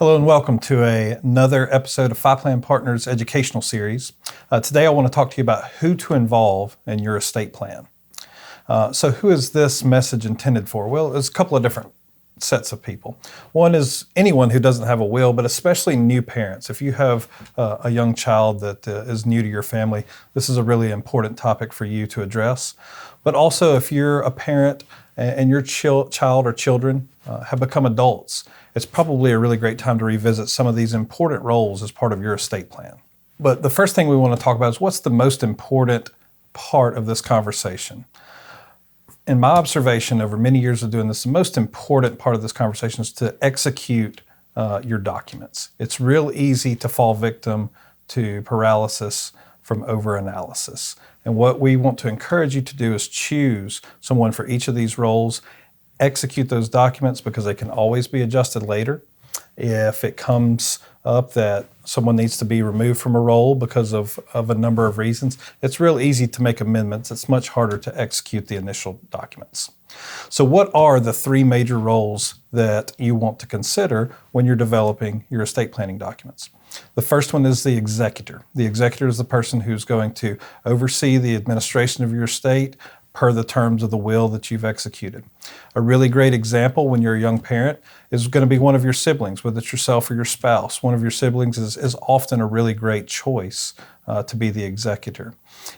Hello and welcome to another episode of Five Plan Partners educational series. Today I want to talk to you about who to involve in your estate plan. So who is this message intended for? Well, there's a couple of different sets of people. One is anyone who doesn't have a will, but especially new parents. If you have a young child that is new to your family, this is a really important topic for you to address. But also if you're a parent and your child or children have become adults, it's probably a really great time to revisit some of these important roles as part of your estate plan. But the first thing we want to talk about is what's the most important part of this conversation. In my observation over many years of doing this, the most important part of this conversation is to execute your documents. It's real easy to fall victim to paralysis from overanalysis. And what we want to encourage you to do is choose someone for each of these roles, execute those documents because they can always be adjusted later. If it comes up that someone needs to be removed from a role because of a number of reasons, it's real easy to make amendments. It's much harder to execute the initial documents. So what are the three major roles that you want to consider when you're developing your estate planning documents? The first one is the executor. The executor is the person who's going to oversee the administration of your estate per the terms of the will that you've executed. A really great example when you're a young parent is going to be one of your siblings, whether it's yourself or your spouse. One of your siblings is often a really great choice to be the executor.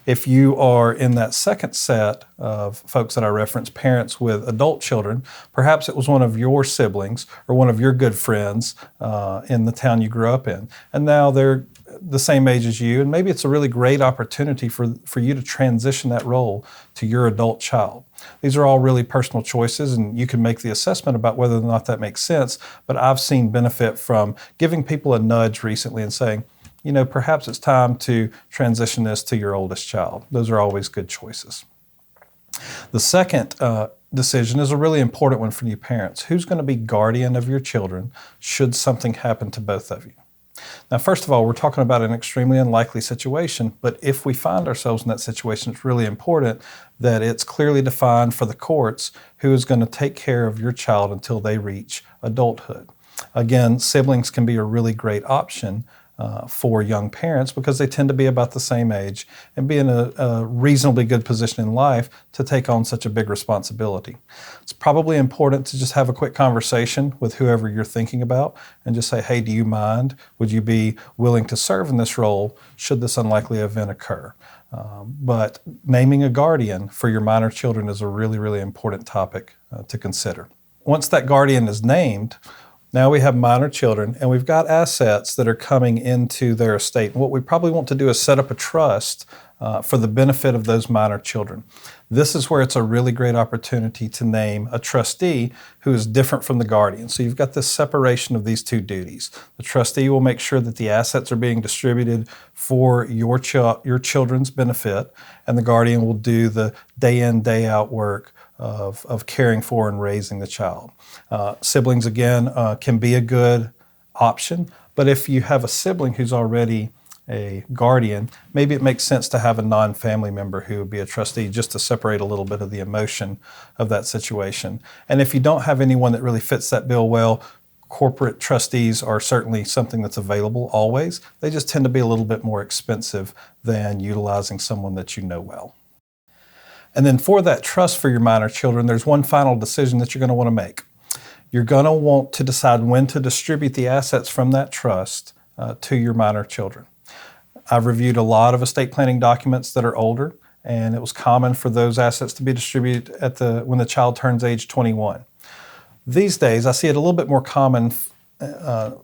If you are in that second set of folks that I referenced, parents with adult children, perhaps it was one of your siblings or one of your good friends in the town you grew up in, and now they're the same age as you, and maybe it's a really great opportunity for you to transition that role to your adult child. These are all really personal choices, and you can make the assessment about whether or not that makes sense, but I've seen benefit from giving people a nudge recently and saying, you know, perhaps it's time to transition this to your oldest child. Those are always good choices. The second decision is a really important one for new parents. Who's going to be guardian of your children should something happen to both of you? Now, first of all, we're talking about an extremely unlikely situation, but if we find ourselves in that situation, it's really important that it's clearly defined for the courts who is going to take care of your child until they reach adulthood. Again, siblings can be a really great option for young parents because they tend to be about the same age and be in a reasonably good position in life to take on such a big responsibility. It's probably important to just have a quick conversation with whoever you're thinking about and just say, hey, do you mind? Would you be willing to serve in this role should this unlikely event occur? But naming a guardian for your minor children is a really, really important topic to consider. Once that guardian is named, now we have minor children and we've got assets that are coming into their estate. And what we probably want to do is set up a trust for the benefit of those minor children. This is where it's a really great opportunity to name a trustee who is different from the guardian. So you've got this separation of these two duties. The trustee will make sure that the assets are being distributed for your children's benefit, and the guardian will do the day in, day out work of caring for and raising the child. Siblings, again, can be a good option, but if you have a sibling who's already a guardian, maybe it makes sense to have a non-family member who would be a trustee just to separate a little bit of the emotion of that situation. And if you don't have anyone that really fits that bill well, corporate trustees are certainly something that's available always. They just tend to be a little bit more expensive than utilizing someone that you know well. And then for that trust for your minor children, there's one final decision that you're going to want to make. You're going to want to decide when to distribute the assets from that trust to your minor children. I've reviewed a lot of estate planning documents that are older, and it was common for those assets to be distributed when the child turns age 21. These days, I see it a little bit more common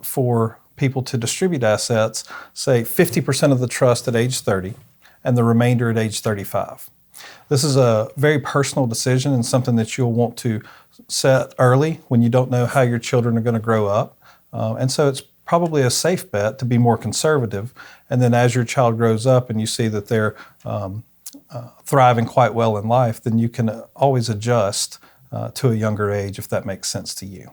for people to distribute assets, say 50% of the trust at age 30 and the remainder at age 35. This is a very personal decision and something that you'll want to set early when you don't know how your children are going to grow up. And so it's probably a safe bet to be more conservative. And then as your child grows up and you see that they're thriving quite well in life, then you can always adjust to a younger age if that makes sense to you.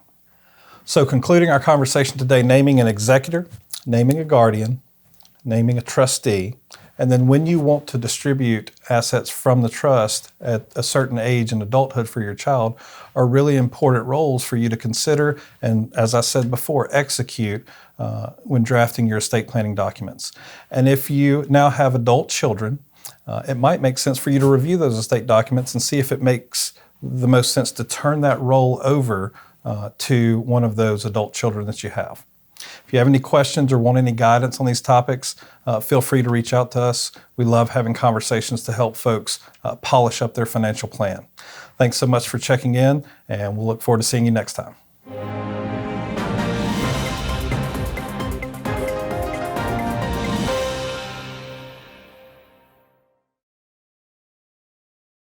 So concluding our conversation today, naming an executor, naming a guardian, naming a trustee, And then when you want to distribute assets from the trust at a certain age in adulthood for your child are really important roles for you to consider and, as I said before, execute when drafting your estate planning documents. And if you now have adult children, it might make sense for you to review those estate documents and see if it makes the most sense to turn that role over to one of those adult children that you have. If you have any questions or want any guidance on these topics, feel free to reach out to us. We love having conversations to help folks polish up their financial plan. Thanks so much for checking in, and we'll look forward to seeing you next time.